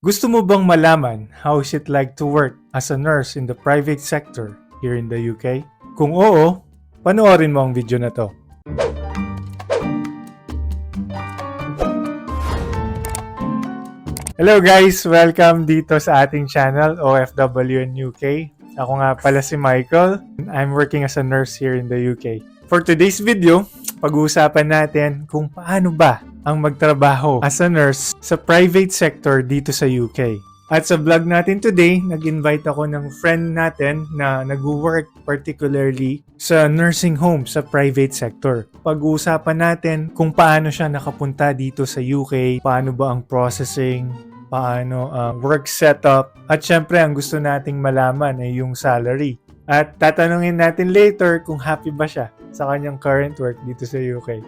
Gusto mo bang malaman how is it like to work as a nurse in the private sector here in the UK? Kung oo, panoorin mo ang video na to. Hello guys! Welcome dito sa ating channel, OFW in UK. Ako nga pala si Michael. I'm working as a nurse here in the UK. For today's video, pag-uusapan natin kung paano ba ang magtrabaho as a nurse sa private sector dito sa UK. At sa vlog natin today, nag-invite ako ng friend natin na nag-work particularly sa nursing home sa private sector. Pag-uusapan natin kung paano siya nakapunta dito sa UK, paano ba ang processing, paano ang work setup, at syempre ang gusto nating malaman ay yung salary. At tatanungin natin later kung happy ba siya sa kanyang current work dito sa UK.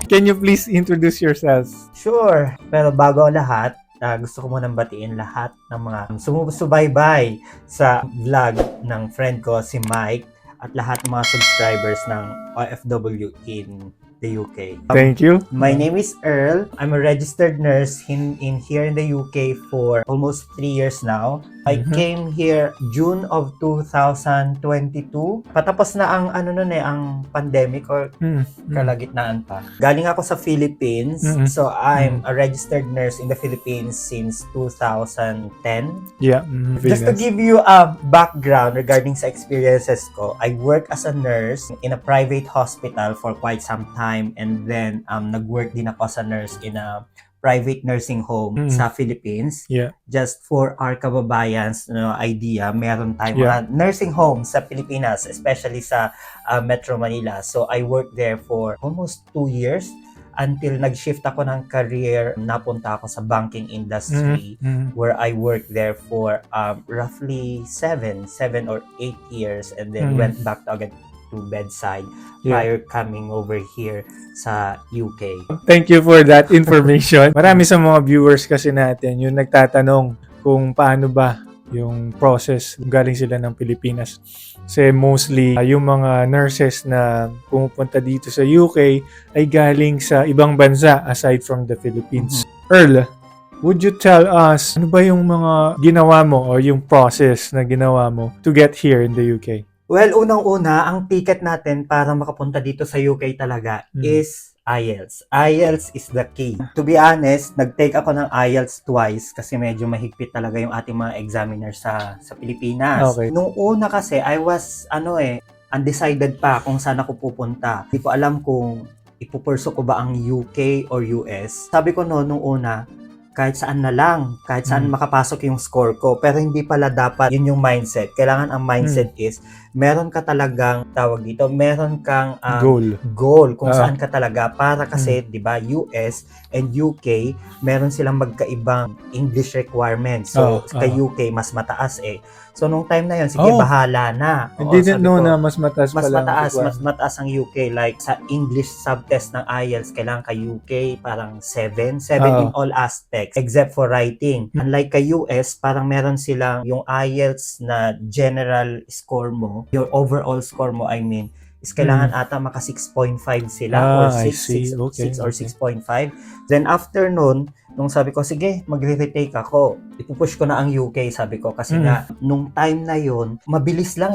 Can you please introduce yourself? Sure. Pero bago ang lahat, gusto ko munang batiin lahat ng mga sumusubaybay sa vlog ng friend ko, si Mike, at lahat ng mga subscribers ng OFW in the UK. Thank you. My name is Earl. I'm a registered nurse in here in the UK for almost 3 years now. I came here June of 2022. Patapos na ang ang pandemic or kalagitnaan pa. Galing ako sa Philippines. So I'm a registered nurse in the Philippines since 2010. Yeah. Just to give you a background regarding sa experiences ko, I work as a nurse in a private hospital for quite some time, and then nag-work din ako as a nurse in a private nursing home sa Philippines. Yeah. Just for our kababayans idea, meron tayong mga nursing home sa Pilipinas, especially sa Metro Manila. So I worked there for almost 2 years until nag-shift ako ng career. Napunta ako sa banking industry where I worked there for roughly 7 or 8 years, and then went back agad to bedside prior coming over here sa UK. Thank you for that information. Marami sa mga viewers kasi natin yung nagtatanong kung paano ba yung process galing sila ng Pilipinas. Kasi mostly yung mga nurses na pumupunta dito sa UK ay galing sa ibang bansa aside from the Philippines. Earl, would you tell us ano ba yung mga ginawa mo or yung process na ginawa mo to get here in the UK? Well, unang-una, ang ticket natin para makapunta dito sa UK talaga is IELTS. IELTS is the key. To be honest, nag-take ako ng IELTS twice kasi medyo mahigpit talaga yung ating mga examiners sa Pilipinas. Okay. Nung una kasi, I was, undecided pa kung saan ako pupunta. Hindi ko alam kung ipupurso ko ba ang UK or US. Sabi ko nung una, kahit saan na lang, kahit saan makapasok yung score ko. Pero hindi pala dapat yun yung mindset. Kailangan ang mindset is, meron ka talagang, meron kang goal kung saan ka talaga. Para kasi, di ba, US and UK, meron silang magkaibang English requirements. So, sa UK, mas mataas eh. So, nung time na yun, sige, bahala na. I didn't know na mas mataas pala. Mas mataas ang UK. Like, sa English subtest ng IELTS, kailangan ka UK, parang 7 in all aspects, except for writing. Unlike ka US, parang meron silang yung IELTS na general score mo, your overall score mo, is kailangan ata maka 6.5 sila, or 6 or 6.5. Then after nun, nung sabi ko, sige, magre-retake ako. Ipupush ko na ang UK, sabi ko. Kasi nga, nung time na yon, mabilis lang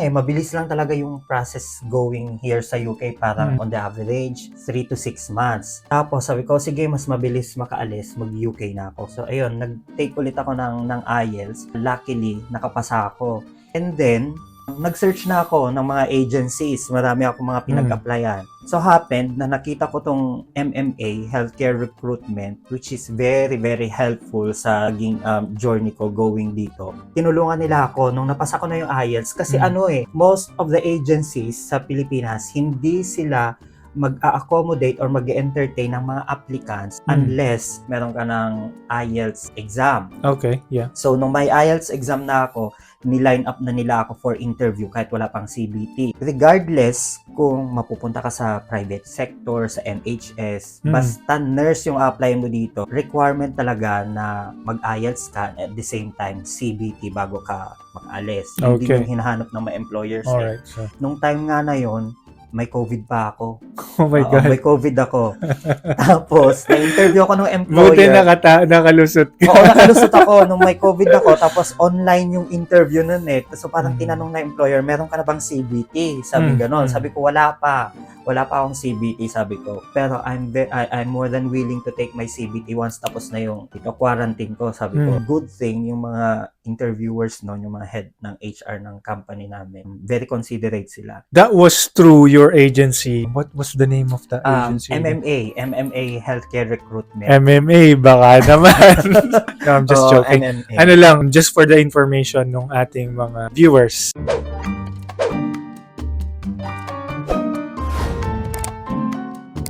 talaga yung process going here sa UK. Parang on the average, 3 to 6 months. Tapos sabi ko, sige, mas mabilis makaalis, mag-UK na ako. So ayun, nag-take ulit ako ng IELTS. Luckily, nakapasa ako. And then, nag-search na ako ng mga agencies. Marami ako mga pinag-applyan. So happened na nakita ko tong MMA, Healthcare Recruitment, which is very, very helpful sa journey ko going dito. Tinulungan nila ako nung napasa ko na yung IELTS kasi most of the agencies sa Pilipinas, hindi sila mag-accommodate or mag-entertain ng mga applicants unless meron ka ng IELTS exam. Okay, yeah. So, nung may IELTS exam na ako, niline up na nila ako for interview kahit wala pang CBT. Regardless kung mapupunta ka sa private sector, sa NHS, basta nurse yung apply mo dito, requirement talaga na mag-IELTS ka at the same time CBT bago ka mag-alis. Hindi yung hinahanap ng mga employers. Alright, so. Nung time nga na yon, may COVID pa ako. Oh my Oo, God. may COVID ako. Tapos, na-interview ako ng Buti employer. nakalusot ka. Oo, nakalusot ako nung may COVID ako. Tapos, online yung interview nun eh. So, parang tinanong na employer, meron ka na bang CBT? Sabi ganon. Sabi ko, wala pa. Wala pa akong CBT, sabi ko. Pero I'm more than willing to take my CBT once tapos na yung quarantine ko. Sabi ko, good thing yung mga interviewers noon, yung mga head ng HR ng company namin, very considerate sila. That was through your agency. What was the name of the agency? MMA Healthcare Recruitment. MMA, baka naman. No, I'm just joking. MMA. Ano lang, just for the information ng ating mga viewers.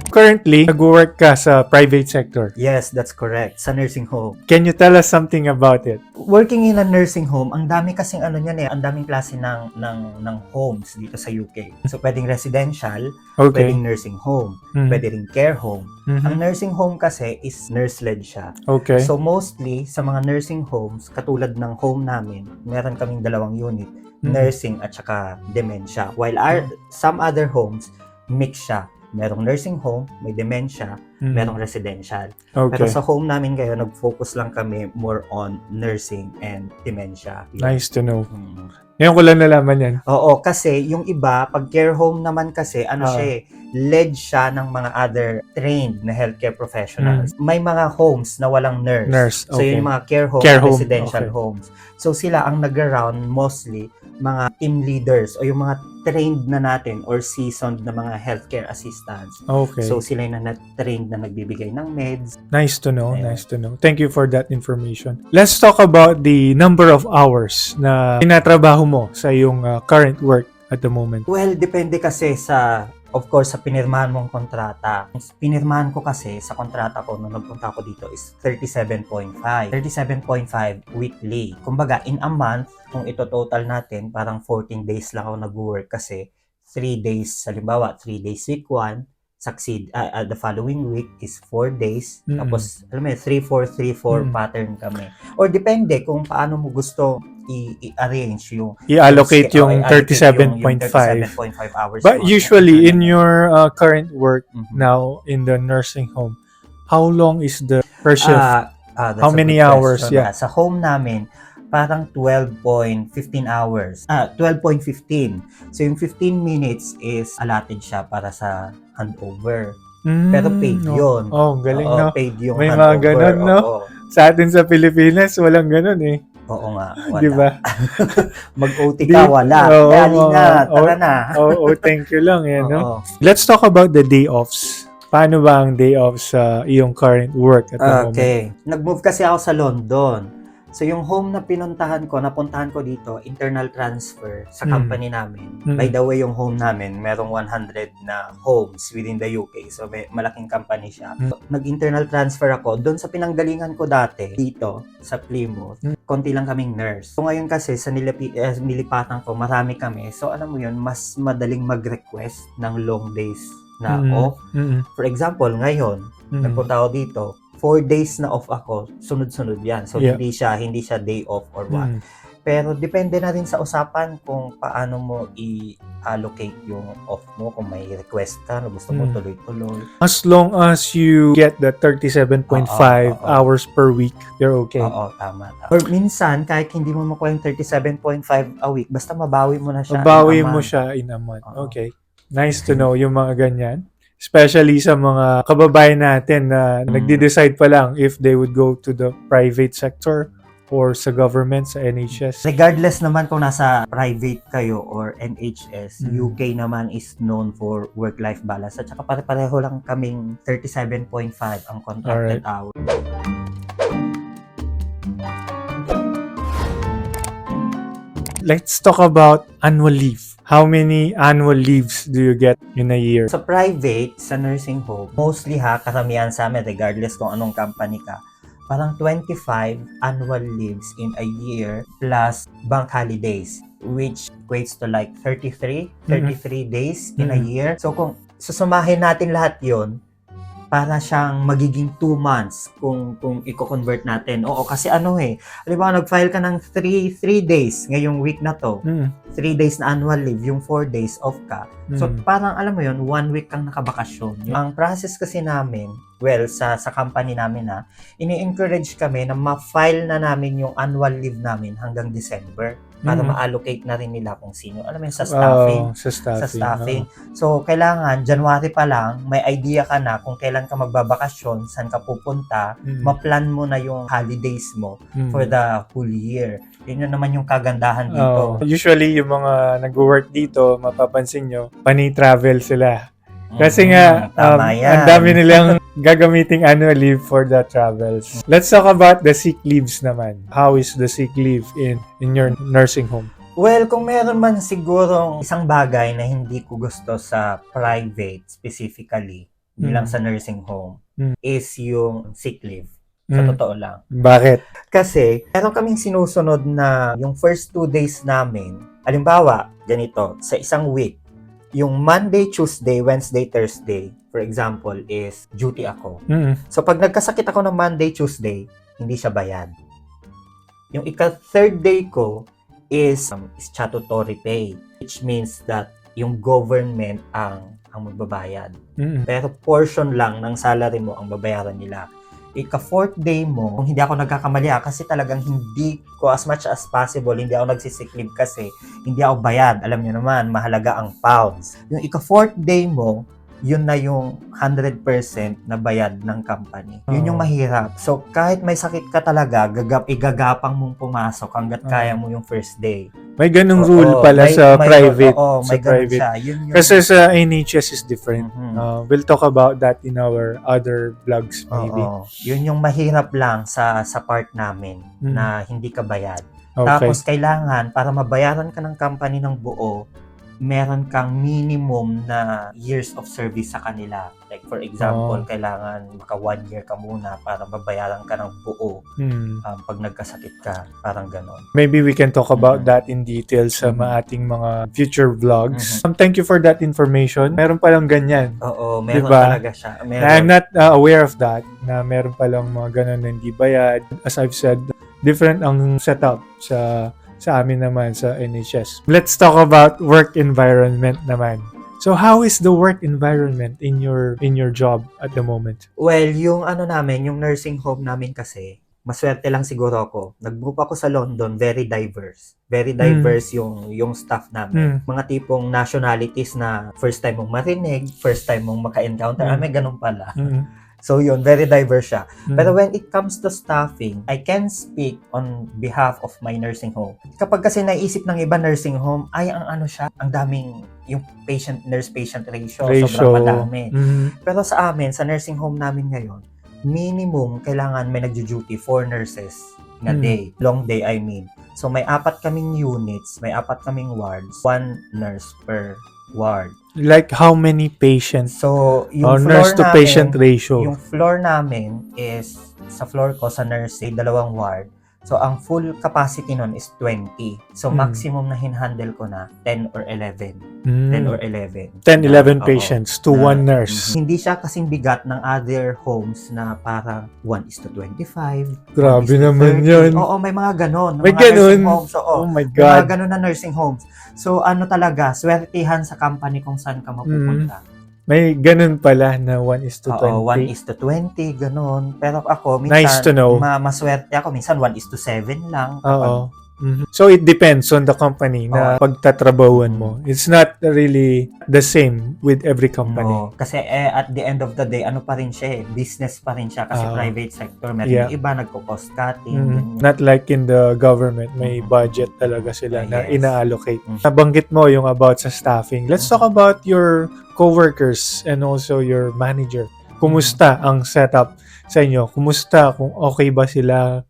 Currently, nag-work ka sa private sector. Yes, that's correct. Sa nursing home. Can you tell us something about it? Working in a nursing home, ang dami kasing ano niyan eh, ang daming klase ng homes dito sa UK. So, pwedeng residential, Okay. pwedeng nursing home, pwede ring care home. Ang nursing home kasi is nurse-led siya. Okay. So, mostly, sa mga nursing homes, katulad ng home namin, meron kaming 2 unit, nursing at saka dementia. While some other homes, mix siya. Merong nursing home, may dementia, merong residential. Pero Okay. sa home namin ngayon, nag-focus lang kami more on nursing and dementia. Yun. Nice to know. Mm. Ngayon ko lang nalaman yan. Oo, kasi yung iba, pag care home naman kasi, siya eh, led siya ng mga other trained na healthcare professionals. May mga homes na walang nurse. Nurse, So okay. yun yung mga care home, Care home, residential okay. homes. So sila ang nag-around mostly mga team leaders o yung mga trained na natin or seasoned na mga healthcare assistants. Okay. So sila yung na-trained na nagbibigay ng meds. Nice to know. Yeah. Nice to know. Thank you for that information. Let's talk about the number of hours na tinatrabaho mo sa iyong current work at the moment. Well, depende kasi of course, sa pinirmahan mong kontrata. Pinirmahan ko kasi sa kontrata ko nung nagpunta ako dito is 37.5. 37.5 weekly. Kumbaga, in a month, kung ito total natin, parang 14 days lang ako nag-work kasi 3 days, halimbawa, 3 days week 1, the following week is 4 days. Tapos, alam mo, 3-4 pattern kami. Or depende kung paano mo gusto i-arrange yung I-allocate yung yung 37.5. 37.5 hours. But mo. usually, in your current work Mhm. now in the nursing home, how long is the per shift? That's How a many good hours? question. Yeah. Sa home namin, parang 12.15 hours. 12.15. So, yung 15 minutes is allotted siya para sa handover. Pero paid yun. Oh, galing, Oo, no? paid yung May handover. mga ganun, no? Oo. Sa atin sa Pilipinas, walang ganun eh. Oo nga, wala. Di ba? Mag-OT ka, wala. Oo, Kaya halina, oo. tara na. Oh, thank you lang eh, no? Oo. Let's talk about the day offs. Paano ba ang day offs sa iyong current work at the moment? Okay. Nag-move kasi ako sa London. So, yung home na napuntahan ko dito, internal transfer sa company namin. By the way, yung home namin, merong 100 na homes within the UK. So, malaking company siya. Nag-internal transfer ako. Doon sa pinanggalingan ko dati, dito, sa Plymouth, konti lang kaming nurse. So, ngayon kasi, sa nilipatan ko, marami kami. So, alam mo yun, mas madaling mag-request ng long days na off. For example, ngayon, nagpunta ako dito, 4 days na off ako, sunod-sunod yan. So, Yeah. hindi siya day off or what. Pero, depende na rin sa usapan kung paano mo i-allocate yung off mo. Kung may request ka, na gusto mo tuloy-tuloy. As long as you get the 37.5 hours per week, you're okay. Oo, tama. Or minsan, kahit hindi mo makuha yung 37.5 a week, basta mabawi mo na siya. Mabawi mo siya in a month. Okay. Nice to know yung mga ganyan. Especially sa mga kababayan natin na nagde-decide pa lang if they would go to the private sector or sa government, sa NHS. Regardless naman kung nasa private kayo or NHS, UK naman is known for work-life balance. At saka pare-pareho lang kaming 37.5 ang contracted hour. Let's talk about annual leave. How many annual leaves do you get in a year? Sa private, sa nursing home, mostly karamihan sa amin, regardless kung anong company ka, parang 25 annual leaves in a year plus bank holidays, which equates to like 33 days in a year. So kung susumahin natin lahat yon, para siyang magiging 2 months kung i-convert natin. Oo, kasi halimbawa nag-file ka ng 3 days ngayong week na to. 3 days na annual leave, yung 4 days off ka. So parang alam mo yun, 1 week kang nakabakasyon. Ang process kasi namin, sa company namin ini-encourage kami na ma-file na namin yung annual leave namin hanggang December para ma-allocate na rin nila kung sino. Alam mo yun, sa staffing. Sa staffing. So, kailangan, January pa lang, may idea ka na kung kailan ka magbabakasyon, saan ka pupunta, ma-plan mo na yung holidays mo for the whole year. Yun naman yung kagandahan dito. Usually, yung mga nag-work dito, mapapansin nyo, pani-travel sila. Kasi nga, ang dami nilang gagamiting annual leave for the travels. Let's talk about the sick leaves naman. How is the sick leave in your nursing home? Well, kung meron man sigurong isang bagay na hindi ko gusto sa private specifically, bilang sa nursing home, is yung sick leave. Sa totoo lang. Bakit? Kasi, meron kaming sinusunod na yung first 2 days namin, halimbawa, ganito, sa isang week, yung Monday, Tuesday, Wednesday, Thursday, for example, is duty ako. So, pag nagkasakit ako ng Monday, Tuesday, hindi siya bayad. Yung ika-third day ko is statutory pay, which means that yung government ang magbabayad. Pero portion lang ng salary mo ang babayaran nila. Ika-fourth day mo, kung hindi ako nagkakamali kasi talagang hindi ko as much as possible, hindi ako nagsisick leave kasi hindi ako bayad. Alam niyo naman, mahalaga ang pounds. Yung ika-fourth day mo, yun na yung 100% na bayad ng company. Yun yung mahirap. So, kahit may sakit ka talaga, igagapang mong pumasok hanggat kaya mo yung first day. May ganung rule pala sa private. May ganun siya. Kasi sa NHS is different. We'll talk about that in our other vlogs maybe. Yun yung mahirap lang sa part namin na hindi ka bayad. Okay. Tapos kailangan, para mabayaran ka ng company ng buo, meron kang minimum na years of service sa kanila. Like for example, kailangan maka 1 year ka muna para mabayaran ka ng buo pag nagkasakit ka. Parang ganon. Maybe we can talk about that in detail sa ating mga future vlogs. Thank you for that information. Meron palang ganyan. Oo, meron talaga siya. Meron. I'm not aware of that, na meron palang mga ganon na hindi bayad. As I've said, different ang setup sa amin naman sa NHS. Let's talk about work environment naman. So how is the work environment in your job at the moment? Well, yung yung nursing home namin kasi, maswerte lang siguro ako. Nag-move ako sa London, very diverse. Very diverse yung staff namin. Mga tipong nationalities na first time mong marinig, first time mong maka-encounter. May ganun pala. So yun, very diverse siya. Pero when it comes to staffing, I can speak on behalf of my nursing home. Kapag kasi naisip ng iba nursing home, ay ang ang daming yung nurse-patient ratio. Sobrang madami. Pero sa amin, sa nursing home namin ngayon, minimum kailangan may nagjo-duty 4 nurses na day. Long day, I mean. So may 4 kaming units, may 4 kaming wards, 1 nurse per ward. Like how many patients? So, yung nurse to patient ratio. Yung floor namin is, sa floor ko sa nurse, 2 ward. So, ang full capacity nun is 20. So, maximum na hinhandle ko na 10 or 11. 10 or 11. 10, 11 patients to 1 nurse. Hindi siya kasing bigat ng other homes na parang 1:25. Grabe 1:30. naman yun. Oo, may mga ganon. May ganon? Homes. Oh my May God. mga ganon na nursing homes. So, talaga, swertihan sa company kung saan ka mapupunta. May ganun pala na 1:20. Oo, 1:20, ganun. Pero ako, minsan, Nice to know. Maswerte ako. Minsan, 1:7 lang. Oo. So, it depends on the company na pagtatrabahuan mo. It's not really the same with every company. No, kasi at the end of the day, pa rin siya business pa rin siya kasi private sector. Meron yung iba, nagko-cost cutting. Not like in the government, may budget talaga sila na ina-allocate. Nabanggit mo yung about sa staffing. Let's talk about your coworkers and also your manager. Kumusta ang setup sa inyo? Kumusta? Kung okay ba sila?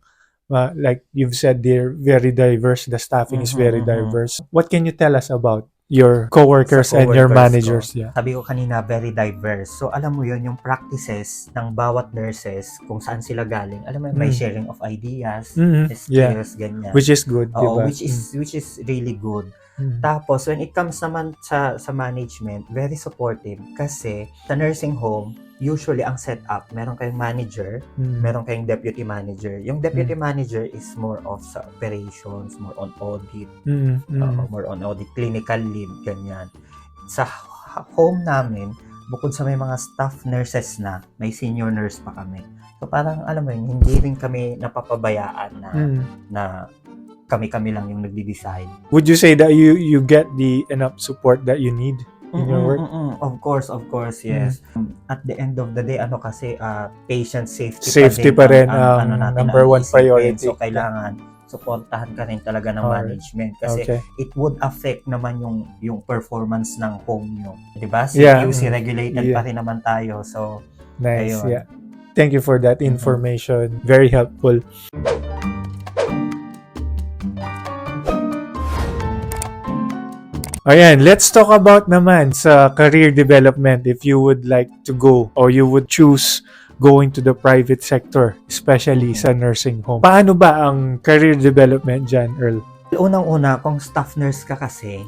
Like you've said, they're very diverse. The staffing is very diverse. What can you tell us about your coworkers and your managers? Yeah. Sabi ko kanina, very diverse. So, alam mo yun, yung practices ng bawat nurses, kung saan sila galing. Alam mo, may sharing of ideas, skills, ganyan. Which is good, diba? Which is really good. Tapos, when it comes naman sa management, very supportive kasi sa nursing home, usually ang setup, meron kayong manager, meron kayong deputy manager. Yung deputy manager is more of sa operations, more on audit, more on audit, clinical lead, ganyan. Sa home namin, bukod sa may mga staff nurses na, may senior nurse pa kami. So parang alam mo yun, hindi rin kami napapabayaan na kami-kami lang yung nagdi-decide. Would you say that you get the enough support that you need in your work? Of course, yes. At the end of the day, kasi patient safety Pa rin ang number one priority. So kailangan suportahan ka rin talaga ng management kasi it would affect naman yung performance ng home nyo. 'Di ba? CQC regulated pa rin naman tayo. So nice. ayun. Yeah. Thank you for that information. Very helpful. Ayan, let's talk about naman sa career development if you would like to go or you would choose going to the private sector, especially sa nursing home. Paano ba ang career development dyan, Earl? Unang-una, kung staff nurse ka kasi,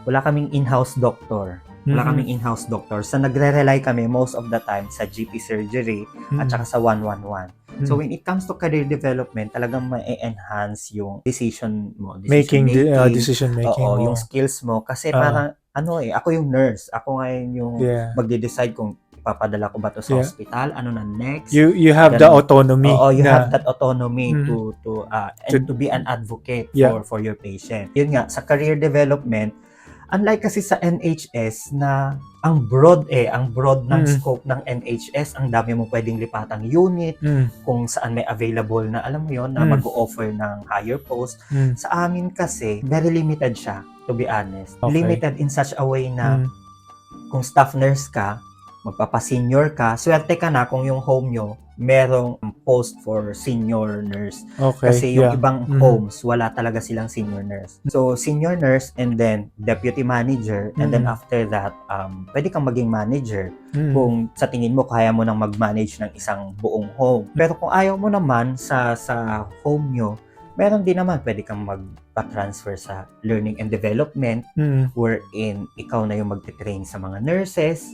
wala kaming in-house doctor. Wala kaming in-house doctor. So, nagre-rely kami most of the time sa GP surgery at saka sa 111. So, when it comes to career development, talagang ma-enhance yung decision decision making. Oo, yung skills mo. Kasi parang, ako yung nurse. Ako ngayon yung magde-decide kung ipapadala ko ba to sa hospital, ano na next. You have the autonomy. Oo, you have that autonomy to be an advocate for your patient. Yun nga, sa career development, unlike kasi sa NHS na ang broad ng scope ng NHS, ang dami mong pwedeng lipatang unit, kung saan may available na, alam mo yon na mag-o-offer ng higher post. Sa amin kasi, very limited siya, to be honest. Okay. Limited in such a way na kung staff nurse ka, magpapa-senior ka, swerte ka na kung yung home nyo merong post for senior nurse. Okay, kasi yung ibang homes, wala talaga silang senior nurse. So, senior nurse and then deputy manager and then after that, pwede kang maging manager kung sa tingin mo kaya mo nang mag-manage ng isang buong home. Pero kung ayaw mo naman sa home nyo, meron din naman pwede kang magpa-transfer sa learning and development wherein ikaw na yung magte-train sa mga nurses,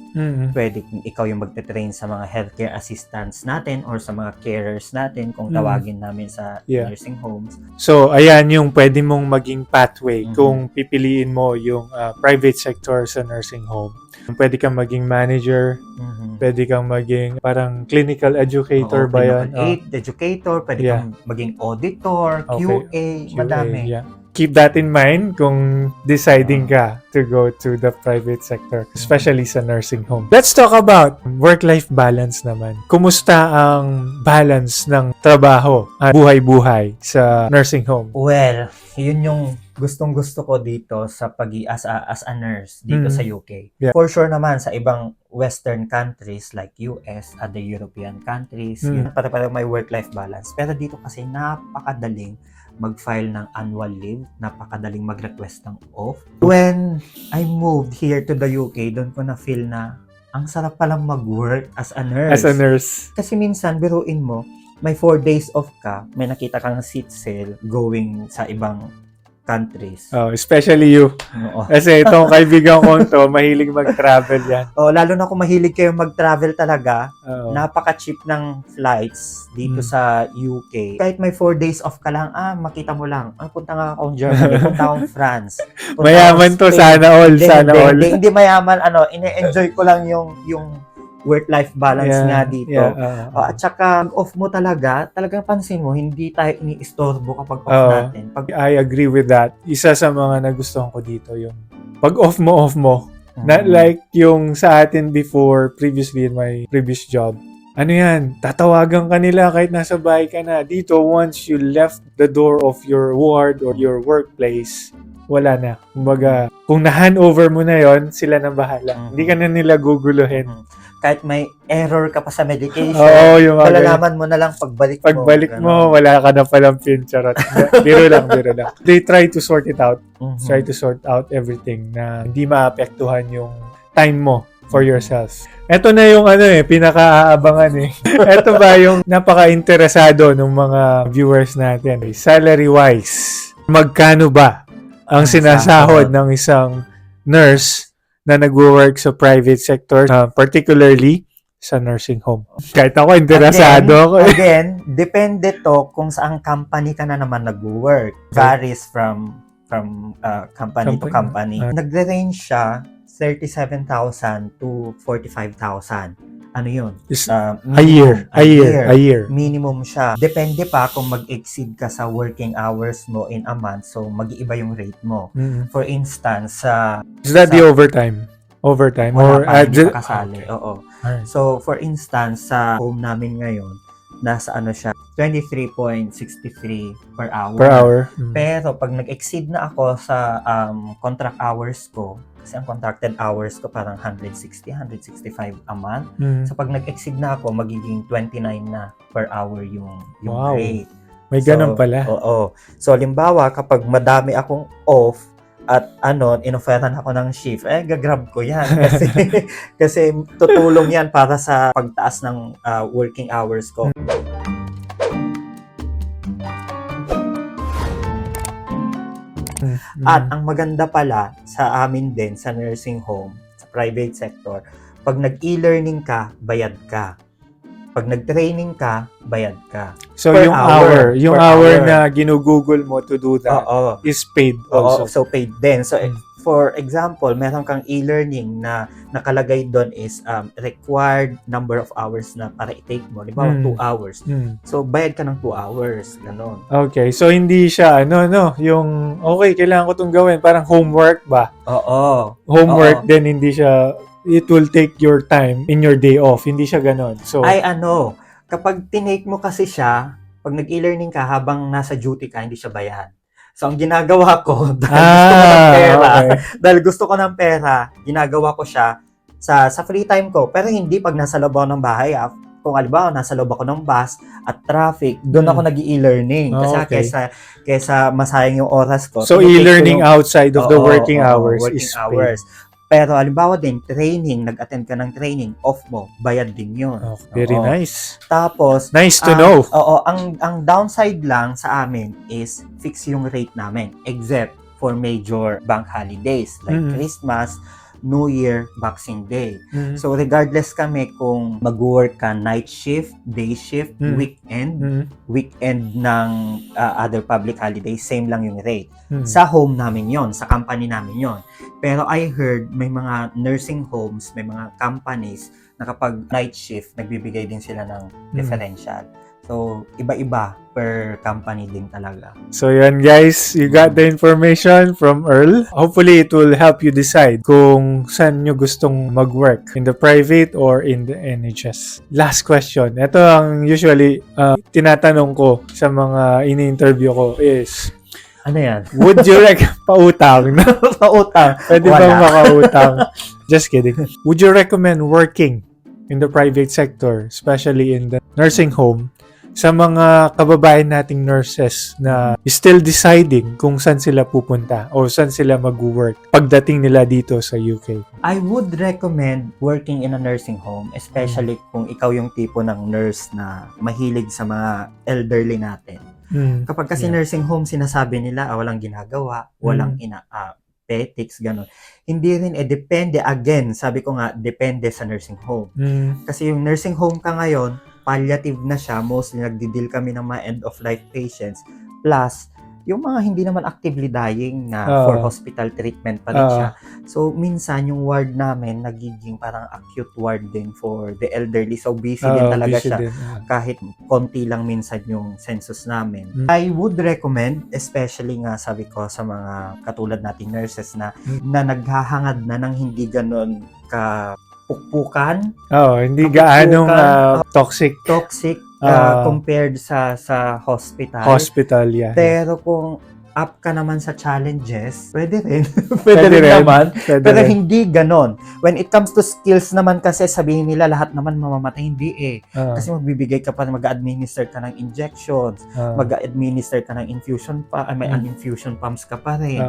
pwede ikaw yung magte-train sa mga healthcare assistants natin or sa mga carers natin kung tawagin namin sa nursing homes. So, ayan yung pwede mong maging pathway kung pipiliin mo yung private sector sa nursing home. Pwede kang maging manager, pwede kang maging parang clinical educator ba yun? Educator, pwede kang maging auditor, QA, madami. Keep that in mind kung deciding ka to go to the private sector, especially sa nursing home. Let's talk about work-life balance naman. Kumusta ang balance ng trabaho at buhay-buhay sa nursing home? Well, yun yung gustong-gusto ko dito sa as a nurse dito sa UK. For sure naman sa ibang Western countries like US, other European countries, yun para may work-life balance. Pero dito kasi napakadaling mag-file ng annual leave, napakadaling mag-request ng off. When I moved here to the UK, doon ko na-feel na ang sarap palang mag-work as a nurse. As a nurse. Kasi minsan, biruin mo, may 4 days off ka, may nakita kang seat sale going sa ibang countries. Oh, especially you. Oo. Kasi itong kaibigan ko to, mahilig mag-travel yan. Lalo na kung mahilig kayo mag-travel talaga, napaka-cheap ng flights dito sa UK. Kahit may 4 days off ka lang, makita mo lang, punta nga akong Germany, punta akong France. Mayaman to, sana all. Hindi mayaman, ine-enjoy ko lang yung work-life balance nga dito. At saka, off mo talagang pansin mo, hindi tayo iniistorbo kapag off natin. I agree with that. Isa sa mga nagustuhan ko dito yung pag off mo. Not like yung sa atin previously in my previous job. Ano yan, tatawagan ka nila kahit nasa bahay ka na. Dito, once you left the door of your ward or your workplace, wala na. Kumbaga, kung na-handover mo na yon, sila na bahala. Hindi ka na nila guguluhin. Kahit may error ka pa sa medication, malalaman mo na lang pagbalik mo, wala ka na palang pin, charot. Biro lang. They try to sort it out. Try to sort out everything na hindi maapektuhan yung time mo for yourself. Ito na yung pinaka-aabangan Ito ba yung napaka-interesado ng mga viewers natin? Salary-wise, magkano ba ang sinasahod ng isang nurse na nagwo-work sa private sector, particularly sa nursing home? Kahit ako, interesado ako. Again, depende to kung saang company ka na naman nag-work. Varies from company to company. Nagre-range siya 37,000 to 45,000. Ano yun? A year. Minimum siya. Depende pa kung mag-exceed ka sa working hours mo in a month. So, mag-iiba yung rate mo. For instance, is that the overtime? Overtime? Wala Or pa, hindi pa kasali. Okay. Oo. Alright. So, for instance, sa home namin ngayon, nasa ano siya, 23.63 per hour. Per hour. Pero, pag nag-exceed na ako sa contract hours ko, kasi ang contracted hours ko parang 160, 165 a month. So, pag nag-exceed na ako, magiging 29 na per hour yung Wow. rate. May ganun pala. Oo. So, limbawa, kapag madami akong off, at inoferan ako ng shift, gagrab ko yan. Kasi tutulong yan para sa pagtaas ng working hours ko. At ang maganda pala sa amin din, sa nursing home, sa private sector, pag nag-e-learning ka, bayad ka. Pag nag-training ka, bayad ka. So, Per yung hour. yung Per hour hour. na ginugugol mo to do that is paid also. Oo, so paid din. So, for example, meron kang e-learning na nakalagay doon is required number of hours na para i-take mo. Diba, 2 hours. So, bayad ka ng 2 hours. Ganon. Okay. So, hindi siya, yung, okay, kailangan ko itong gawin. Parang homework ba? Oo. Homework din, hindi siya, it will take your time in your day off. Hindi siya ganon. So, kapag tinake mo kasi siya, pag nag-e-learning ka habang nasa duty ka, hindi siya bayad. So, ang ginagawa ko, dahil gusto ko ng pera, ginagawa ko siya sa free time ko. Pero hindi pag nasa loob ako ng bahay. Kung halimbawa, nasa loob ako ng bus at traffic, doon ako nag-e-learning. Kasi kesa masayang yung oras ko. So, e-learning outside of the working hours is paid. Pero halimbawa din, training, nag-attend ka ng training, off mo, bayad din yun. Very nice. Tapos, nice to know. Ang downside lang sa amin is fix yung rate namin, except for major bank holidays like Christmas, New Year, Boxing Day. So, regardless kami kung mag-work ka night shift, day shift, weekend ng other public holidays, same lang yung rate. Sa home namin yon, sa company namin yon. Pero I heard may mga nursing homes, may mga companies na kapag night shift, nagbibigay din sila ng differential. So, iba-iba per company din talaga. So, yan guys. You got the information from Earl. Hopefully, it will help you decide kung saan nyo gustong mag-work. In the private or in the NHS. Last question. Ito ang usually tinatanong ko sa mga ini-interview ko is, ano yan? Would you pautang? Pautang? Pwede ba makautang? Just kidding. Would you recommend working in the private sector, especially in the nursing home, sa mga kababayan nating nurses na still deciding kung saan sila pupunta o saan sila mag-work pagdating nila dito sa UK? I would recommend working in a nursing home, especially kung ikaw yung tipo ng nurse na mahilig sa mga elderly natin. Kapag kasi nursing home, sinasabi nila, walang ginagawa, walang petics, gano'n. Hindi rin, depende, again, sabi ko nga, depende sa nursing home. Kasi yung nursing home ka ngayon, palliative na siya, mostly nagdi-deal kami ng mga end-of-life patients, plus, yung mga hindi naman actively dying na for hospital treatment pa rin siya. So, minsan, yung ward namin, nagiging parang acute ward din for the elderly. So, busy din talaga siya. Kahit konti lang minsan yung census namin. I would recommend, especially nga sabi ko sa mga katulad nating nurses na naghahangad na ng hindi ganon ka pukpukan. Hindi gaanong toxic compared sa hospital. Hospital, yeah. Pero kung up ka naman sa challenges, pwede rin. pwede rin naman. Pero hindi ganon. When it comes to skills naman kasi, sabihin nila lahat naman mamamatay. Hindi Kasi magbibigay ka pa, mag-administer ka ng injections, mag-administer ka ng infusion pa, may infusion pumps ka pa rin.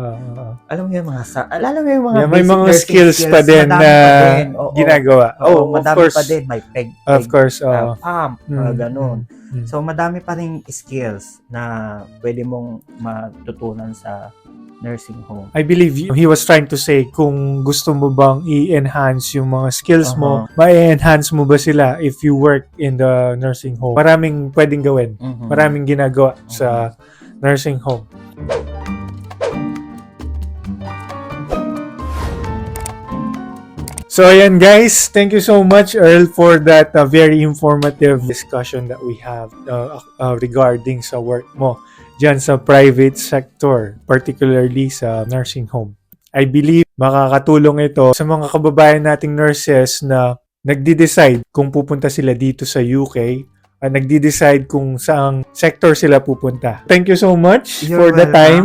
Alam mo yung mga may mga skills pa din na ginagawa. Madami pa din. May peg of course, pump, ganon. So, madami pa rin skills na pwede mong matutunan sa nursing home. I believe he was trying to say kung gusto mo bang i-enhance yung mga skills mo, Uh-huh. ma-enhance mo ba sila if you work in the nursing home. Maraming pwedeng gawin. Mhm. Maraming ginagawa sa nursing home. So ayan guys, thank you so much Earl for that very informative discussion that we have regarding sa work mo dyan sa private sector, particularly sa nursing home. I believe makakatulong ito sa mga kababayan nating nurses na nagde-decide kung pupunta sila dito sa UK at nagde-decide kung saang sector sila pupunta. Thank you so much You're for the welcome. time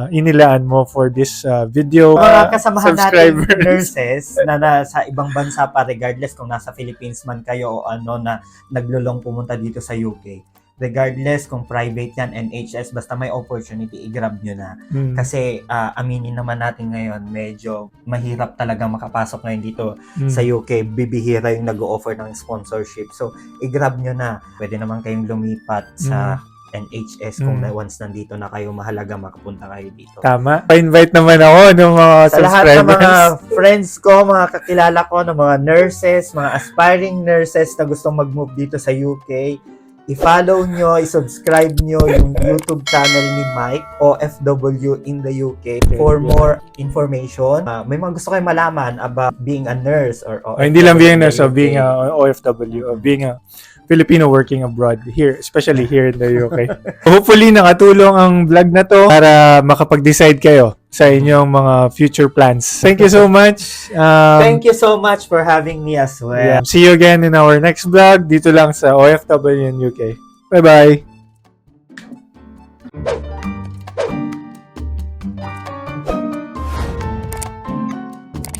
inilaan mo for this video. Mga kasamahan natin subscribers. nurses na nasa ibang bansa pa, regardless kung nasa Philippines man kayo o ano na naglulong pumunta dito sa UK. Regardless kung private yan, NHS, basta may opportunity, i-grab nyo na. Mm. Kasi aminin naman natin ngayon, medyo mahirap talaga makapasok ngayon dito Mm. sa UK. Bibihira yung nag-o-offer ng sponsorship. So, i-grab nyo na. Pwede naman kayong lumipat sa NHS kung once nandito na kayo, mahalaga makapunta kayo dito. Tama. Pa-invite naman ako ng mga Sa lahat ng mga subscribers. friends ko, mga kakilala ko, ng mga nurses, mga aspiring nurses na gustong mag-move dito sa UK, i-follow nyo, i-subscribe nyo yung YouTube channel ni Mike, OFW in the UK, for more information. May mga gusto kayo malaman about being a nurse or OFW. Hindi lang being a nurse, in the being UK. a OFW, or being a Filipino working abroad here, especially here in the UK. Hopefully nakatulong ang vlog na to para makapag-decide kayo sa inyong mga future plans. Thank you so much. Thank you so much for having me as well. Yeah. See you again in our next vlog dito lang sa OFW in UK. Bye-bye.